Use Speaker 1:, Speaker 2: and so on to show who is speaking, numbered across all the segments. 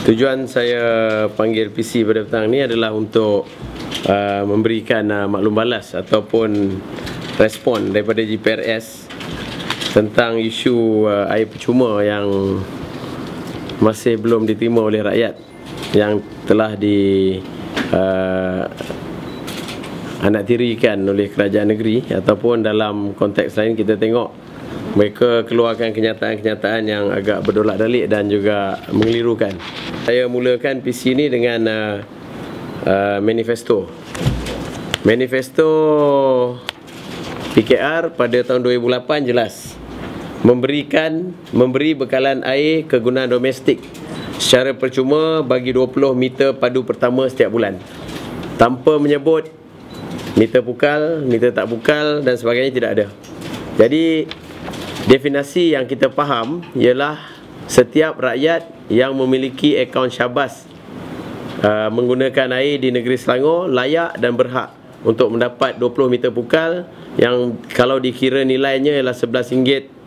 Speaker 1: Tujuan saya panggil PC pada petang ni adalah untuk memberikan maklum balas ataupun respon daripada GPRS tentang isu air percuma yang masih belum diterima oleh rakyat, yang telah anaktirikan oleh kerajaan negeri, ataupun dalam konteks lain kita tengok mereka keluarkan kenyataan-kenyataan yang agak berdolak-dalik dan juga mengelirukan. Saya mulakan PC ini dengan manifesto PKR pada tahun 2008 jelas memberi bekalan air kegunaan domestik secara percuma bagi 20 meter padu pertama setiap bulan, tanpa menyebut meter pukal, meter tak pukal dan sebagainya, tidak ada. Jadi definisi yang kita faham ialah setiap rakyat yang memiliki akaun Syabas menggunakan air di negeri Selangor layak dan berhak untuk mendapat 20 meter pukal yang kalau dikira nilainya ialah RM11.40.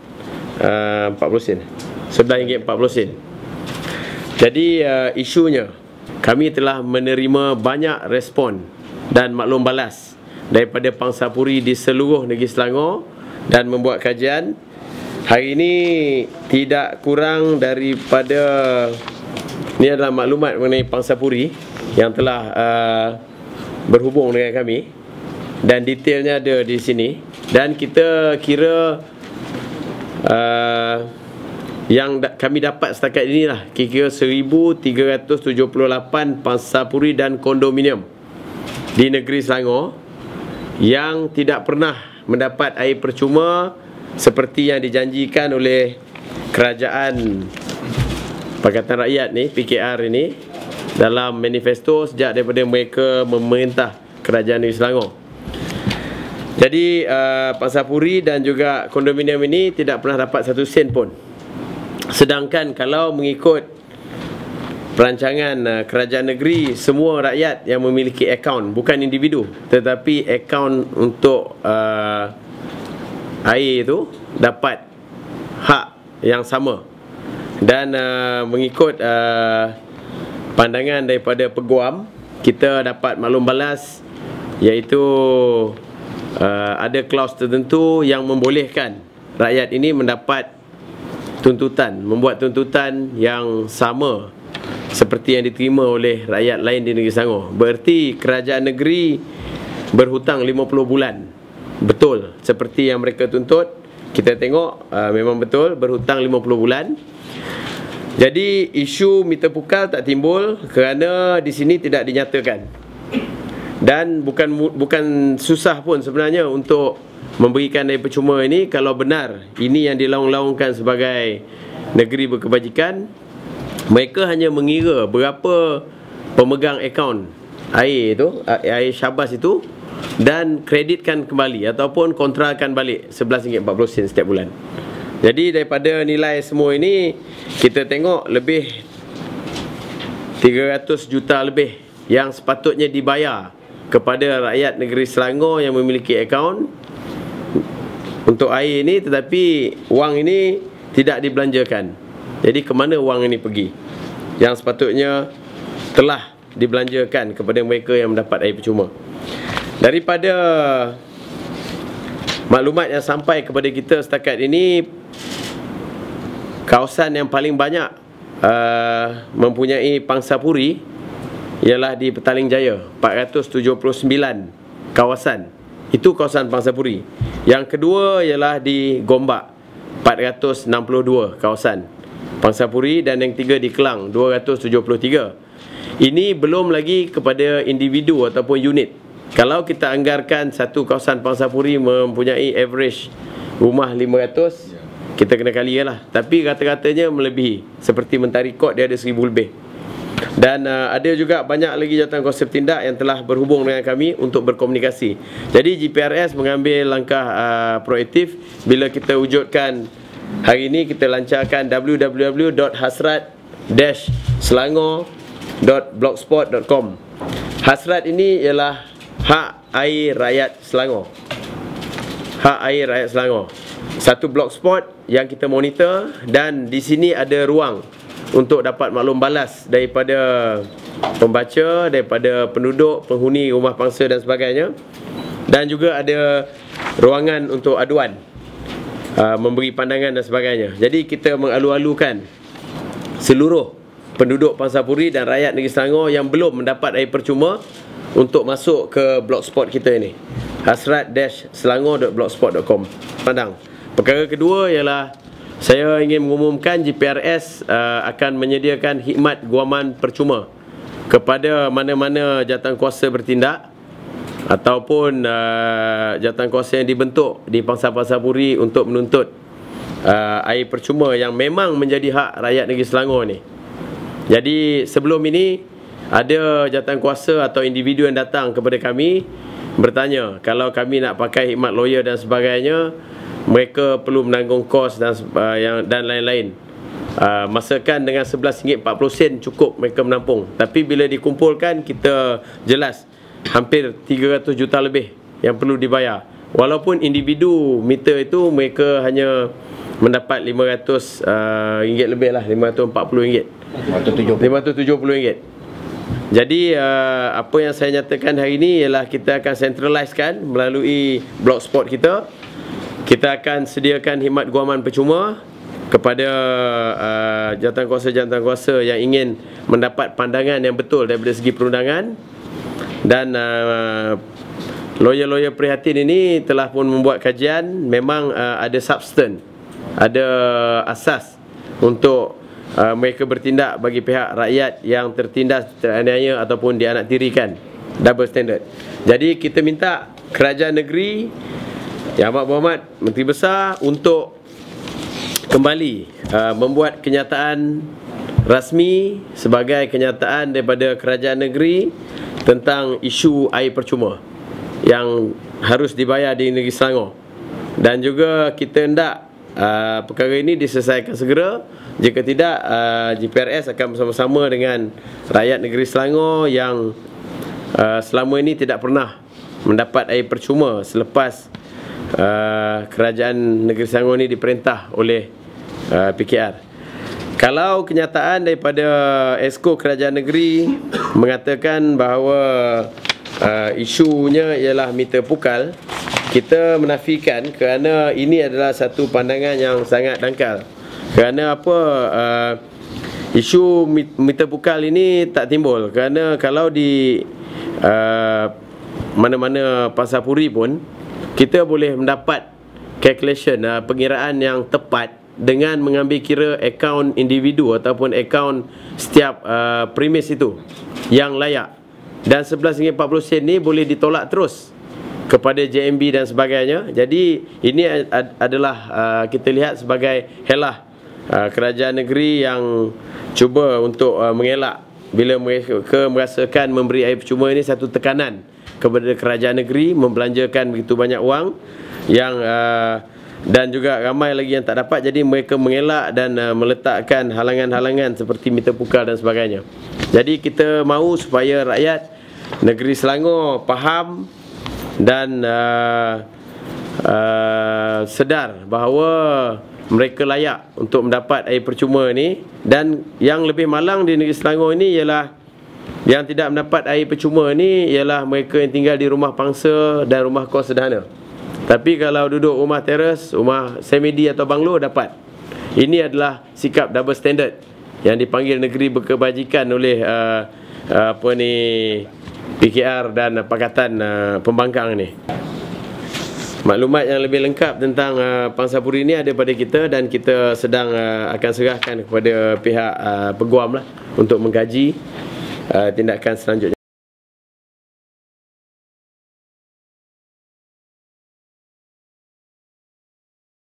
Speaker 1: RM11.40. Jadi isunya, kami telah menerima banyak respon dan maklum balas daripada pangsapuri di seluruh negeri Selangor dan membuat kajian. Hari ini tidak kurang daripada, ini adalah maklumat mengenai pangsapuri yang telah berhubung dengan kami dan detailnya ada di sini, dan kita kira yang kami dapat setakat inilah kira-kira 1,378 pangsapuri dan kondominium di negeri Selangor yang tidak pernah mendapat air percuma seperti yang dijanjikan oleh kerajaan Pakatan Rakyat ni, PKR ini, dalam manifesto sejak daripada mereka memerintah kerajaan negeri Selangor. Jadi pangsapuri dan juga kondominium ini tidak pernah dapat 1 sen pun. Sedangkan kalau mengikut perancangan kerajaan negeri, semua rakyat yang memiliki akaun, bukan individu tetapi akaun untuk air itu dapat hak yang sama. Dan mengikut pandangan daripada peguam, kita dapat maklum balas iaitu ada klaus tertentu yang membolehkan rakyat ini mendapat tuntutan, membuat tuntutan yang sama seperti yang diterima oleh rakyat lain di negeri Selangor. Berarti kerajaan negeri berhutang 50 bulan. Betul seperti yang mereka tuntut. Kita tengok memang betul berhutang 50 bulan. Jadi isu meter pukal tak timbul kerana di sini tidak dinyatakan. Dan bukan susah pun sebenarnya untuk memberikan air percuma ini kalau benar ini yang dilaung-laungkan sebagai negeri berkebajikan. Mereka hanya mengira berapa pemegang akaun air itu, air Syabas itu, dan kreditkan kembali ataupun kontrakan balik RM11.40 setiap bulan. Jadi daripada nilai semua ini, kita tengok lebih 300 juta lebih yang sepatutnya dibayar kepada rakyat negeri Selangor yang memiliki akaun untuk air ini, tetapi wang ini tidak dibelanjakan. Jadi ke mana wang ini pergi yang sepatutnya telah dibelanjakan kepada mereka yang mendapat air percuma? Daripada maklumat yang sampai kepada kita setakat ini, kawasan yang paling banyak mempunyai pangsapuri ialah di Petaling Jaya, 479 kawasan. Itu kawasan pangsapuri. Yang kedua ialah di Gombak, 462 kawasan pangsapuri, dan yang tiga di Kelang, 273. Ini belum lagi kepada individu ataupun unit. Kalau kita anggarkan satu kawasan pangsapuri mempunyai average rumah 500, kita kena kali lah. Tapi rata-ratanya melebihi. Seperti Mentari Kot, dia ada 1000 lebih. Dan ada juga banyak lagi jawatan konsep tindak yang telah berhubung dengan kami untuk berkomunikasi. Jadi GPRS mengambil langkah proaktif bila kita wujudkan hari ini. Kita lancarkan www.hasrat-selangor.blogspot.com. Hasrat ini ialah hak air rakyat Selangor. Hak air rakyat Selangor. Satu blogspot yang kita monitor, dan di sini ada ruang untuk dapat maklum balas daripada pembaca, daripada penduduk, penghuni rumah pangsa dan sebagainya. Dan juga ada ruangan untuk aduan, memberi pandangan dan sebagainya. Jadi kita mengalu-alukan seluruh penduduk Pangsapuri dan rakyat Negeri Selangor yang belum mendapat air percuma untuk masuk ke blogspot kita ini, hasrat-selangor.blogspot.com. Pandang. Perkara kedua ialah saya ingin mengumumkan GPRS akan menyediakan khidmat guaman percuma kepada mana-mana jawatankuasa bertindak ataupun jawatankuasa yang dibentuk di Pangsapuri untuk menuntut air percuma yang memang menjadi hak rakyat Negeri Selangor ni. Jadi sebelum ini ada jawatankuasa atau individu yang datang kepada kami bertanya kalau kami nak pakai khidmat lawyer dan sebagainya, mereka perlu menanggung kos dan lain-lain. Masakan dengan RM11.40 cukup mereka menampung. Tapi bila dikumpulkan, kita jelas hampir 300 juta lebih yang perlu dibayar. Walaupun individu meter itu mereka hanya mendapat RM500 lebih lah, RM540, RM570. Jadi apa yang saya nyatakan hari ini ialah kita akan centralisekan melalui blogspot kita. Kita akan sediakan khidmat guaman percuma kepada jawatankuasa-jawatankuasa yang ingin mendapat pandangan yang betul daripada segi perundangan. Dan lawyer-lawyer prihatin ini telah pun membuat kajian. Memang ada substan, ada asas untuk mereka bertindak bagi pihak rakyat yang tertindas, teraniaya ataupun dianaktirikan. Double standard. Jadi kita minta kerajaan negeri Yang Amat Berhormat Menteri Besar untuk kembali membuat kenyataan rasmi sebagai kenyataan daripada kerajaan negeri tentang isu air percuma yang harus dibayar di Negeri Selangor. Dan juga kita hendak perkara ini diselesaikan segera. Jika tidak, GPRS akan bersama-sama dengan rakyat Negeri Selangor yang selama ini tidak pernah mendapat air percuma selepas kerajaan Negeri Selangor ini diperintah oleh PKR. Kalau kenyataan daripada Esko Kerajaan Negeri mengatakan bahawa isunya ialah meter pukal, kita menafikan kerana ini adalah satu pandangan yang sangat dangkal. Kerana apa? Isu meter pukal ini tak timbul kerana kalau di mana-mana Pangsapuri pun kita boleh mendapat calculation, pengiraan yang tepat dengan mengambil kira akaun individu ataupun akaun setiap premis itu yang layak. Dan RM11.40 ni boleh ditolak terus kepada JMB dan sebagainya. Jadi ini adalah kita lihat sebagai helah kerajaan negeri yang cuba untuk mengelak bila mereka merasakan memberi air percuma ini satu tekanan kepada kerajaan negeri membelanjakan begitu banyak wang yang dan juga ramai lagi yang tak dapat. Jadi mereka mengelak dan meletakkan halangan-halangan seperti meter pukal dan sebagainya. Jadi kita mahu supaya rakyat Negeri Selangor faham dan sedar bahawa mereka layak untuk mendapat air percuma ni. Dan yang lebih malang di Negeri Selangor ini ialah yang tidak mendapat air percuma ni ialah mereka yang tinggal di rumah pangsa dan rumah kos sederhana. Tapi kalau duduk rumah teres, rumah semedi atau banglo dapat. Ini adalah sikap double standard yang dipanggil negeri berkebajikan oleh PKR dan Pakatan Pembangkang ni. Maklumat yang lebih lengkap tentang Pangsapuri ini ada pada kita dan kita sedang akan serahkan kepada pihak peguam lah untuk mengkaji tindakan selanjutnya.